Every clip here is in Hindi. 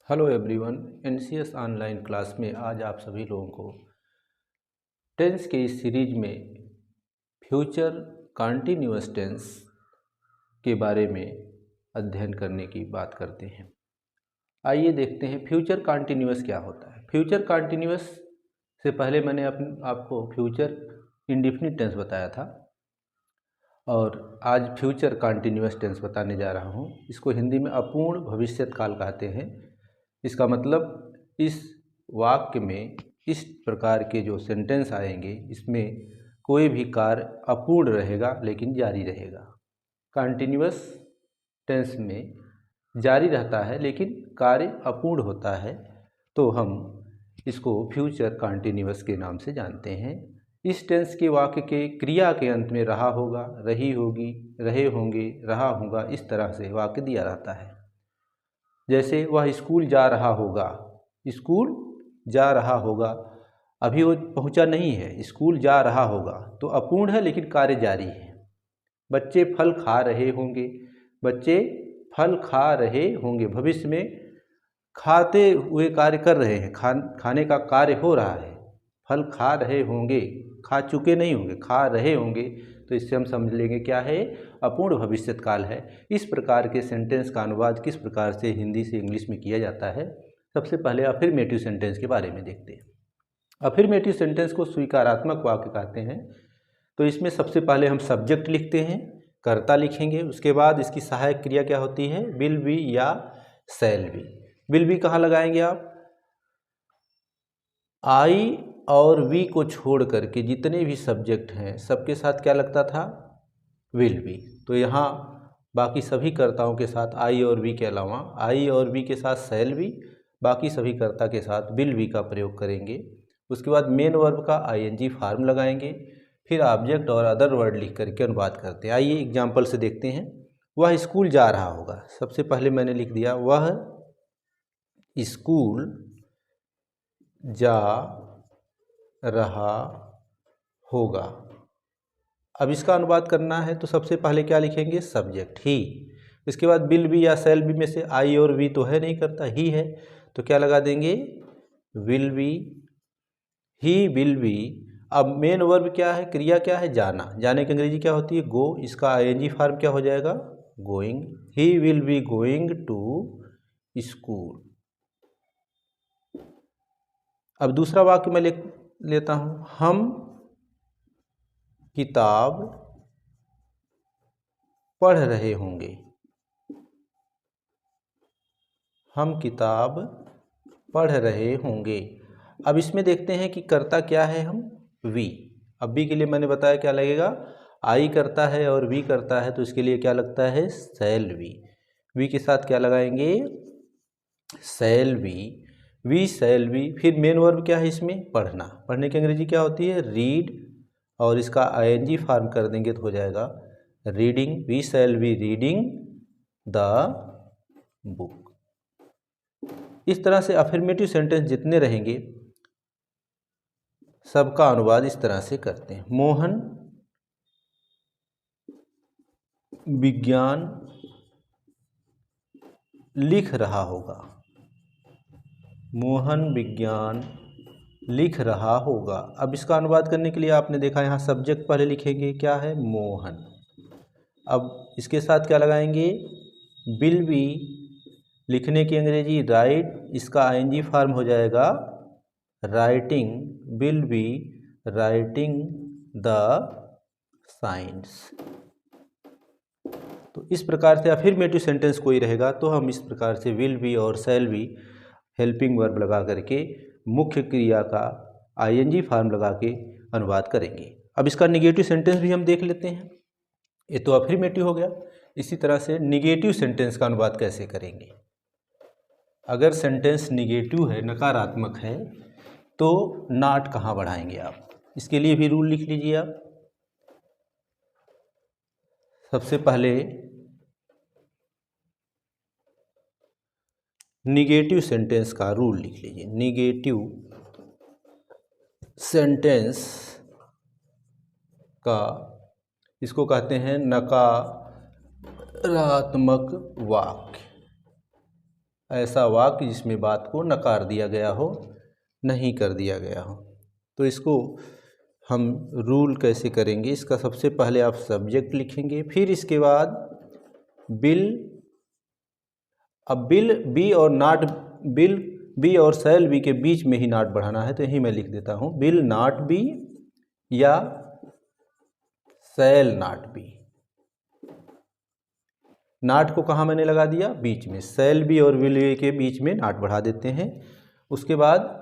Hello everyone. NCS online class में आज आप सभी लोगों को टेंस के इस सीरीज में फ्यूचर कॉन्टिन्यूअस टेंस के बारे में अध्ययन करने की बात करते हैं। आइए देखते हैं फ्यूचर कॉन्टिन्यूअस क्या होता है। फ्यूचर कॉन्टिन्यूअस से पहले मैंने आपको फ्यूचर इंडेफिनिट टेंस बताया था और आज फ्यूचर कॉन्टिन्यूअस टेंस बताने जा रहा हूँ। इसको हिंदी में अपूर्ण भविष्यत काल कहते हैं। इसका मतलब इस वाक्य में इस प्रकार के जो सेंटेंस आएंगे इसमें कोई भी कार्य अपूर्ण रहेगा लेकिन जारी रहेगा। कॉन्टिन्यूअस टेंस में जारी रहता है लेकिन कार्य अपूर्ण होता है, तो हम इसको फ्यूचर कॉन्टिन्यूअस के नाम से जानते हैं। इस टेंस के वाक्य के क्रिया के अंत में रहा होगा, रही होगी, रहे होंगे, रहा होगा, इस तरह से वाक्य दिया रहता है। जैसे वह स्कूल जा रहा होगा, स्कूल जा रहा होगा, अभी वो पहुंचा नहीं है, स्कूल जा रहा होगा, तो अपूर्ण है लेकिन कार्य जारी है। बच्चे फल खा रहे होंगे, बच्चे फल खा रहे होंगे, भविष्य में खाते हुए कार्य कर रहे हैं, खाने का कार्य हो रहा है। फल खा रहे होंगे, खा चुके नहीं होंगे, खा रहे होंगे, तो इससे हम समझ लेंगे क्या है, अपूर्ण भविष्यत काल है। इस प्रकार के सेंटेंस का अनुवाद किस प्रकार से हिंदी से इंग्लिश में किया जाता है, सबसे पहले अफर्मेटिव सेंटेंस के बारे में देखते हैं। अफर्मेटिव सेंटेंस को स्वीकारात्मक वाक्य कहते हैं। तो इसमें सबसे पहले हम सब्जेक्ट लिखते हैं, कर्ता लिखेंगे, उसके बाद इसकी सहायक क्रिया क्या होती है, विल बी या शैल बी। विल बी कहाँ लगाएंगे आप, आई और वी को छोड़ करके जितने भी सब्जेक्ट हैं सबके साथ क्या लगता था, विल बी। तो यहाँ बाकी सभी कर्ताओं के साथ आई और वी के अलावा आई और वी के साथ शैल बी, बाकी सभी कर्ता के साथ विल बी का प्रयोग करेंगे। उसके बाद मेन वर्ब का आईएनजी फॉर्म लगाएंगे, फिर ऑब्जेक्ट और अदर वर्ड लिख करके अनुवाद करते हैं। आइए एग्जाम्पल से देखते हैं। वह स्कूल जा रहा होगा, सबसे पहले मैंने लिख दिया वह स्कूल जा रहा होगा। अब इसका अनुवाद करना है तो सबसे पहले क्या लिखेंगे, सब्जेक्ट ही। इसके बाद विल बी या शैल बी में से आई और वी तो है नहीं करता, ही है, तो क्या लगा देंगे, will be, he will B. अब मेन वर्ब क्या है, क्रिया क्या है, जाना। जाने की अंग्रेजी क्या होती है, गो। इसका आईएनजी फॉर्म क्या हो जाएगा, going. He will be going to school. अब दूसरा वाक्य मैं लेता हूं, हम किताब पढ़ रहे होंगे, हम किताब पढ़ रहे होंगे। अब इसमें देखते हैं कि कर्ता क्या है, हम वी। अब वी के लिए मैंने बताया क्या लगेगा, आई करता है और वी करता है, तो इसके लिए क्या लगता है, शैल वी। वी के साथ क्या लगाएंगे, shall we, we shall we. फिर मेन वर्ब क्या है इसमें, पढ़ना। पढ़ने की अंग्रेजी क्या होती है, रीड, और इसका आईएनजी फॉर्म कर देंगे तो हो जाएगा reading. We shall be reading the book. इस तरह से अफर्मेटिव सेंटेंस जितने रहेंगे सबका अनुवाद इस तरह से करते हैं। मोहन विज्ञान लिख रहा होगा, मोहन विज्ञान लिख रहा होगा। अब इसका अनुवाद करने के लिए आपने देखा यहाँ सब्जेक्ट पहले लिखेंगे, क्या है, मोहन। अब इसके साथ क्या लगाएंगे, विल बी। लिखने की अंग्रेजी राइट, इसका आईएनजी फॉर्म हो जाएगा writing, will be writing the science. तो इस प्रकार से अफर्मेटिव सेंटेंस कोई रहेगा तो हम इस प्रकार से विल बी और शैल बी हेल्पिंग वर्ब लगा करके मुख्य क्रिया का आईएनजी फॉर्म लगा के अनुवाद करेंगे। अब इसका निगेटिव सेंटेंस भी हम देख लेते हैं। ये तो अफर्मेटिव हो गया। इसी तरह से निगेटिव सेंटेंस का अनुवाद कैसे करेंगे। अगर सेंटेंस निगेटिव है, नकारात्मक है, तो नॉट कहाँ बढ़ाएंगे आप, इसके लिए भी रूल लिख लीजिए आप। सबसे पहले निगेटिव सेंटेंस का रूल लिख लीजिए। निगेटिव सेंटेंस का, इसको कहते हैं नकारात्मक वाक्य। ऐसा वाक्य जिसमें बात को नकार दिया गया हो, नहीं कर दिया गया हो। तो इसको हम रूल कैसे करेंगे, इसका सबसे पहले आप सब्जेक्ट लिखेंगे, फिर इसके बाद बिल। अब बिल बी और नॉट बिल बी और शैल बी के बीच में ही नॉट बढ़ाना है, तो यही मैं लिख देता हूँ, बिल नॉट बी या शैल नॉट बी। नॉट को कहाँ मैंने लगा दिया, बीच में, शैल बी और विल बी के बीच में नॉट बढ़ा देते हैं। उसके बाद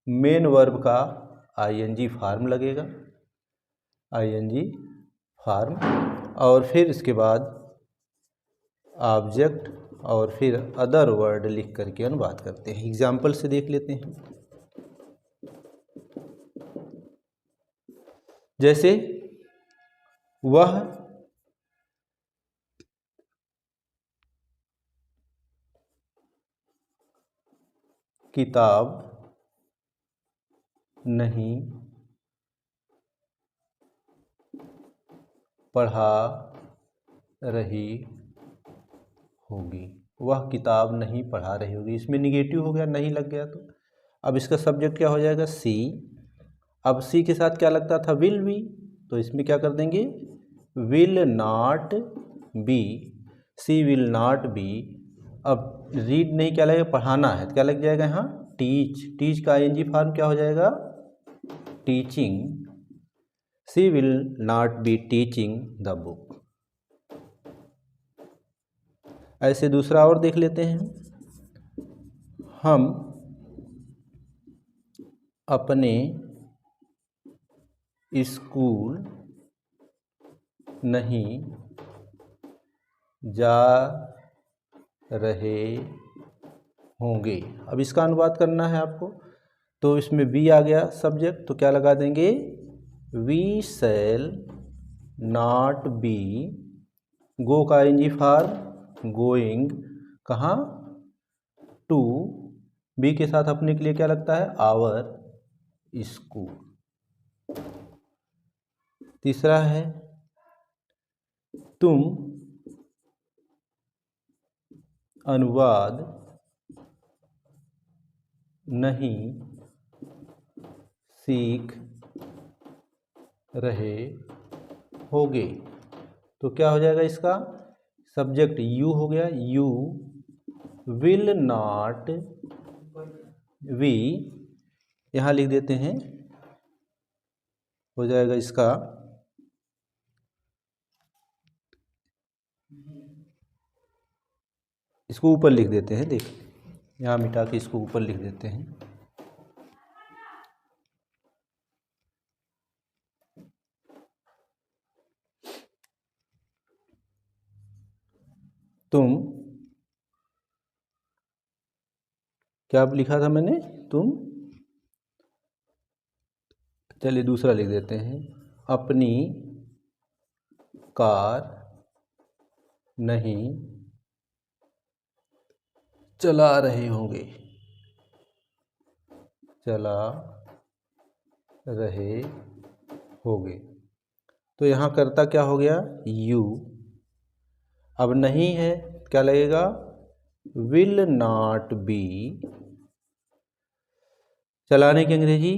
मेन वर्ब का आईएनजी फॉर्म लगेगा, आईएनजी फॉर्म, और फिर इसके बाद ऑब्जेक्ट, और फिर अदर वर्ड लिख करके अनुवाद करते हैं। एग्जाम्पल से देख लेते हैं। जैसे वह किताब नहीं पढ़ा रही होगी। वह किताब नहीं पढ़ा रही होगी, इसमें निगेटिव हो गया, नहीं लग गया, तो अब इसका सब्जेक्ट क्या हो जाएगा, सी। अब सी के साथ क्या लगता था, विल बी, तो इसमें क्या कर देंगे, will not be, she will not be. अब रीड नहीं, क्या लगेगा, पढ़ाना है, तो क्या लग जाएगा यहाँ, टीच। टीच का आईएनजी फॉर्म क्या हो जाएगा, teaching. She will not be teaching the book. ऐसे दूसरा और देख लेते हैं। हम अपने स्कूल नहीं जा रहे होंगे। अब इसका अनुवाद करना है आपको, तो इसमें बी आ गया सब्जेक्ट, तो क्या लगा देंगे, वी शैल नॉट बी, गो का आईएनजी फॉर्म गोइंग, कहाँ, टू, बी के साथ अपने के लिए क्या लगता है, आवर स्कूल। तीसरा है, तुम अनुवाद नहीं सीख रहे होगे, तो क्या हो जाएगा, इसका सब्जेक्ट यू हो गया, यू विल नॉट, वी यहाँ लिख देते हैं, हो जाएगा इसका इसको ऊपर लिख देते हैं, देख यहाँ मिटा के इसको ऊपर लिख देते हैं। तुम, क्या लिखा था मैंने, तुम, चलिए दूसरा लिख देते हैं, अपनी कार नहीं चला रहे होंगे, चला रहे होंगे, तो यहाँ करता क्या हो गया, यू। अब नहीं है, क्या लगेगा, विल नॉट बी, चलाने की अंग्रेजी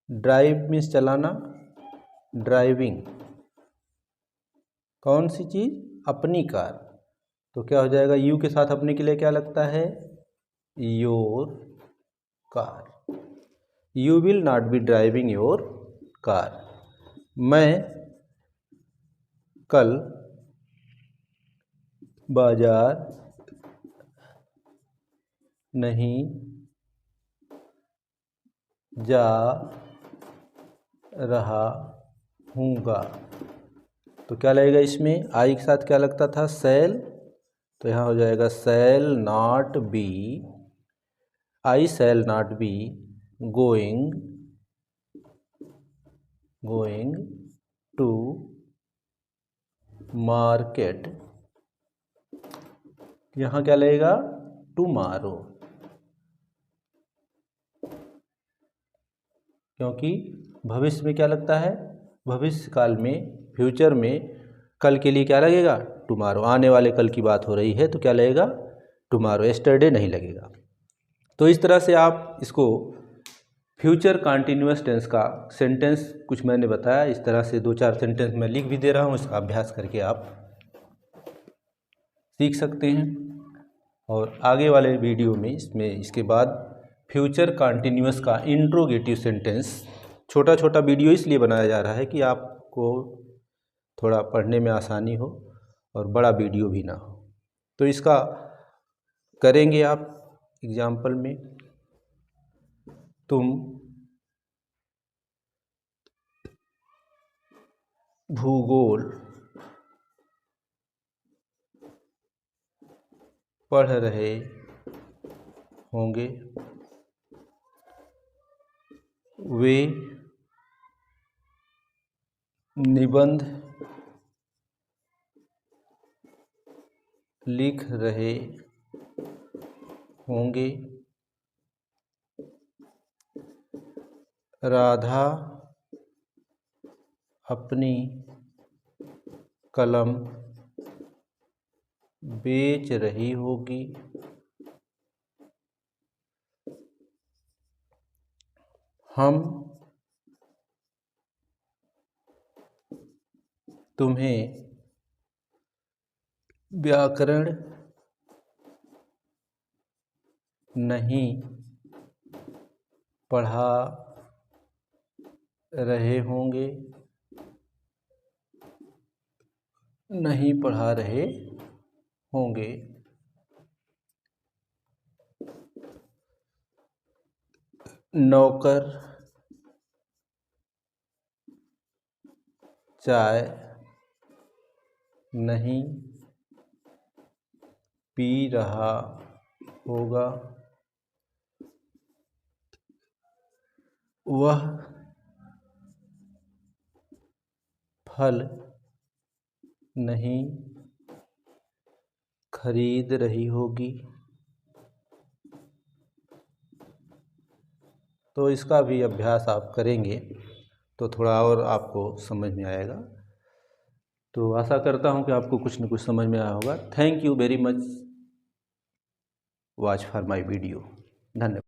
ड्राइव मीन्स चलाना, ड्राइविंग, कौन सी चीज़, अपनी कार, तो क्या हो जाएगा, यू के साथ अपने के लिए क्या लगता है, your car. You will not B driving your car. मैं कल बाजार नहीं जा रहा हूँगा, तो क्या लगेगा, इसमें आई के साथ क्या लगता था, शैल, तो यहाँ हो जाएगा shall not be, I shall not be going to market, यहाँ क्या लगेगा, टुमारो, क्योंकि भविष्य में क्या लगता है, भविष्य काल में, फ्यूचर में कल के लिए क्या लगेगा, टुमारो। आने वाले कल की बात हो रही है तो क्या लगेगा, टुमारो, यस्टरडे नहीं लगेगा। तो इस तरह से आप इसको फ्यूचर कंटिन्यूअस टेंस का सेंटेंस कुछ मैंने बताया, इस तरह से 2-4 सेंटेंस मैं लिख भी दे रहा हूँ, इसका अभ्यास करके आप सीख सकते हैं। और आगे वाले वीडियो में इसके बाद फ्यूचर कंटिन्यूअस का इंट्रोगेटिव सेंटेंस, छोटा छोटा वीडियो इसलिए बनाया जा रहा है कि आपको थोड़ा पढ़ने में आसानी हो और बड़ा वीडियो भी ना हो। तो इसका करेंगे आप एग्जाम्पल में, तुम भूगोल पढ़ रहे होंगे, वे निबंध लिख रहे होंगे, राधा अपनी कलम बेच रही होगी, हम तुम्हें व्याकरण नहीं पढ़ा रहे होंगे, नहीं पढ़ा रहे होंगे। नौकर चाय नहीं पी रहा होगा, वह फल नहीं खरीद रही होगी। तो इसका भी अभ्यास आप करेंगे तो थोड़ा और आपको समझ में आएगा। तो आशा करता हूँ कि आपको कुछ न कुछ समझ में आया होगा। Thank you very much watch for my video. धन्यवाद।